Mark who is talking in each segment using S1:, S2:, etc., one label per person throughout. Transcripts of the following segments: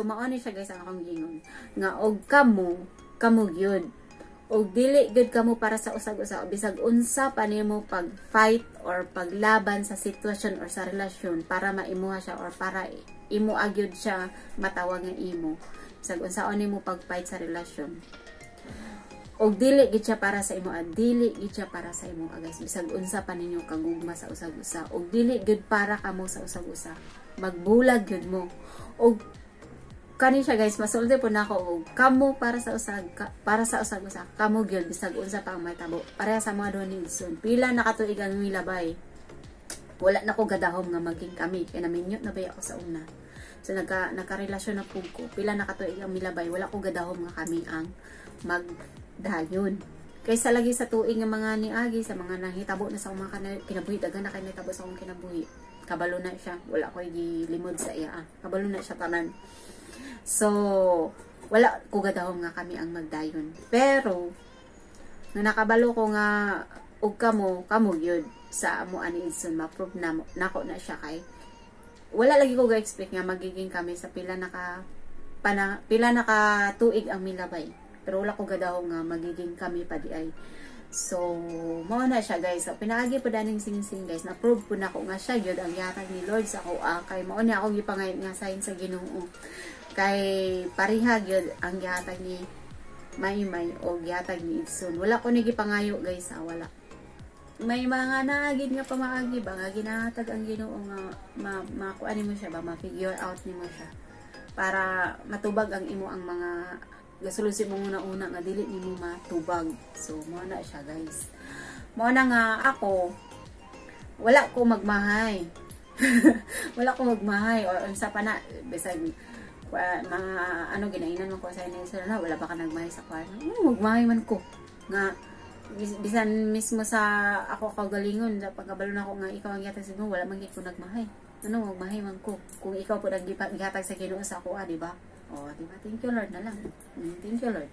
S1: So mao ni siya guys ang akong gingon nga og kamo gyud og dili gyud kamo para sa usag-usa bisag unsa pa nimo pag fight or paglaban sa sitwasyon or sa relasyon para maimuha siya or para imo agyud siya matawag nga imo bisag unsaon nimo pag fight sa relasyon. Og dili gid siya para sa imo, dili gid siya para sa imo guys bisag unsa pa ninyo kagugma sa usag-usa og dili gid para kamo sa usag-usa, magbulag gid mo. Og kani siya guys masulti po nako og kamo para sa usag-usa kamo gyud bisag unsa pa ang mahitabo pareha sa mga duha ni Edson. Pila na katuig ang milabay wala na ko gadahom nga maging kami kay naminyot na bay ako sa una. So nagka-relasyon na pug ko pila na katuig ang milabay wala ko gadahom nga kami ang magdayon. Kaysa lagi sa tuig nga mga niagi sa mga nahitabo na sa mga kinabuhi dagan na kay nahitabo sa akong kinabuhi. Kabalo na siya, wala ko gilimod sa iya. Kabalo na siya tanan. So, wala ko gadahom nga kami ang magdayon. Pero, nga nakabalo ko nga og kamo gyud sa amo ani Edson ma-prove na nako na siya kay wala lagi ko ga-expect nga magiging kami sa pila naka tuig ang milabay. Pero wala ko gadahom nga magiging kami pa di ay. So, mao na siya guys. So, pinaagi po daning sing-sing guys. Na-prove po na ko nga siya yun ang yatag ni Lord sa ako. Kay mao niya ako gipangayot nga sign sa Ginoo. Kay parihag yun ang yatag ni Maymay o yatag ni Edson. Wala ko ni gipangayo guys. Wala. May mga naagid nga pamaagi ba nga ginahatag ang Ginoo nga makuan mo siya ba, ma-figure out nimo siya. Para matubag ang imo ang mga gasulusin mo una nga dili nimo matubag. So mo na siya guys. Mo na nga ako wala ko magmahay. Wala ko magmahay or unsa pa na bisag mga ano ginainan mo ko sa inyo na wala ba ka nagmahay sa kwarto. Magmahay man ko nga bisan mismo sa ako kagalingon sa pagkabalo na ko nga ikaw ang yatag sa Ginoo wala man gid ko nagmahay. Ano magmahay man ko kung ikaw po naggihatag sa Ginoo sa ako di ba? Oh, di ba? Thank you Lord na lang. Thank you Lord.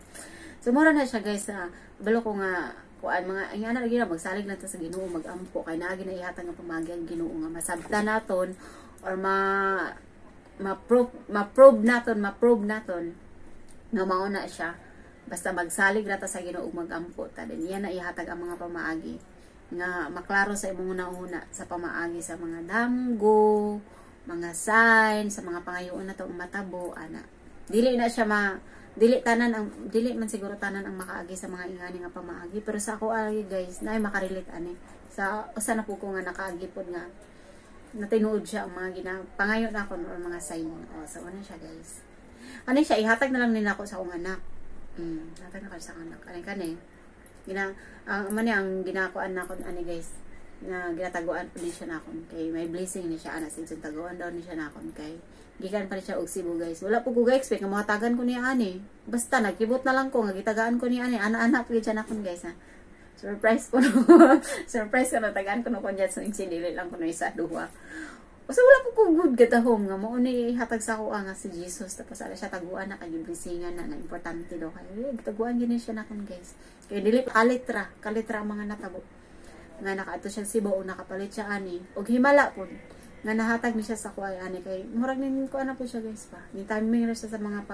S1: So mura na siya guys na balo ko nga kuan mga ay ana lagi na magsalig lang ta sa Ginoo magampo kay naagi na ihatag nga pamagi ang Ginoo nga masabtan naton or ma-prove naton nga mao na siya basta magsalig ra ta sa Ginoo ug magampo ta din yan na ihatag ang mga pamaagi nga maklaro sa imong una sa pamaagi sa mga damgo mga sign sa mga pangayoon na tong matabo ana dili na siya dili man siguro tanan ang makaagi sa mga ingani nga pamaagi pero sa ako agi guys na ay makarelate ani sa usa na po ko nga nakaagi pod nga natinuod siya ang mga pangayo na ako or mga sign so ano siya guys ano siya ihatag na lang nila ako sa akong anak hatag na ko sa anak kani ang ginakuan na ako ani guys na ginataguan po din siya na akon kay may blessing ni siya ana since taguan daw ni siya na akon kay gikan pa siya og Cebu guys wala po ko ga-expect nga mahatagan ko ni ani basta nagkibot na lang ko nga gitagaan ko ni ani ana-ana po siya na akon guys ha surprise ko no surprise ko na tagaan ko no kon diyan so insilili lang ko no isa duha so wala po ko good gatahom nga mao ni hatag sa ako nga si Jesus tapos ala siya taguan na kay blessingan na importante daw kay taguan gini siya na akon guys kay dili kalitra ang mga natabo nga nakaato siya Cebu o nakapalit siya ani og himala po nga nahatag ni siya sa kuay ani kay murag nin ko ana po siya guys pa ni timing ra siya sa mga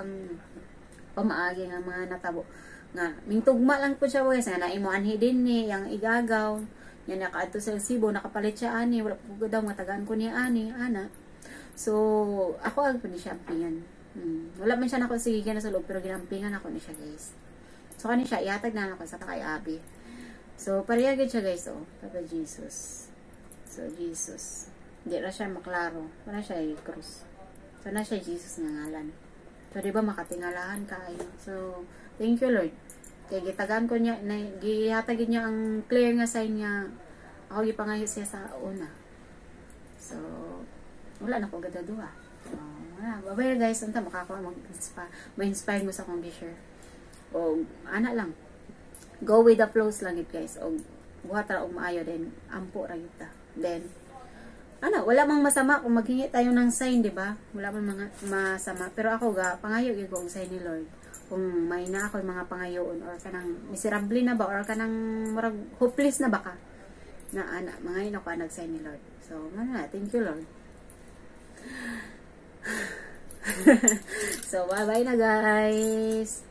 S1: pamaagi nga mga natabo nga mingtugma lang po siya guys nga naimo anhi din ni yang igagaw nga nakaato sa Cebu nakapalit siya ani wala po daw matagaan ko ni ani ana so ako ag po ni siya ampingan wala man siya nako sige na sa loob pero ginampingan ako ni siya guys so kani siya ihatag na ako sa kay Abi. So, pariyagid siya guys, Papa Jesus. So, Jesus. Hindi na siya maklaro. Wala siya cross. So, na siya Jesus nga ngalan. So, diba makatingalahan kayo. So, thank you Lord. Kaya gitagaan ko niya, gihatagin niya ang clear nga sign niya. Ako gipangayo siya sa una. So, wala na ko gadaduha. So, babaya guys, unta makakuha ma-inspire mo sa akong share. O, ana lang. Go with the flows lang it guys og buhat ra og maayo din ampo ra kita then wala mang masama kung maghingi tayo ng sign di ba wala man mga masama pero ako ga pangayo gyud ko og sign ni Lord kung may na ako mga pangayoon or kanang miserable na ba or kanang murag hopeless na ba ka na mga ino ko nag sign ni Lord so thank you Lord So, bye-bye na guys!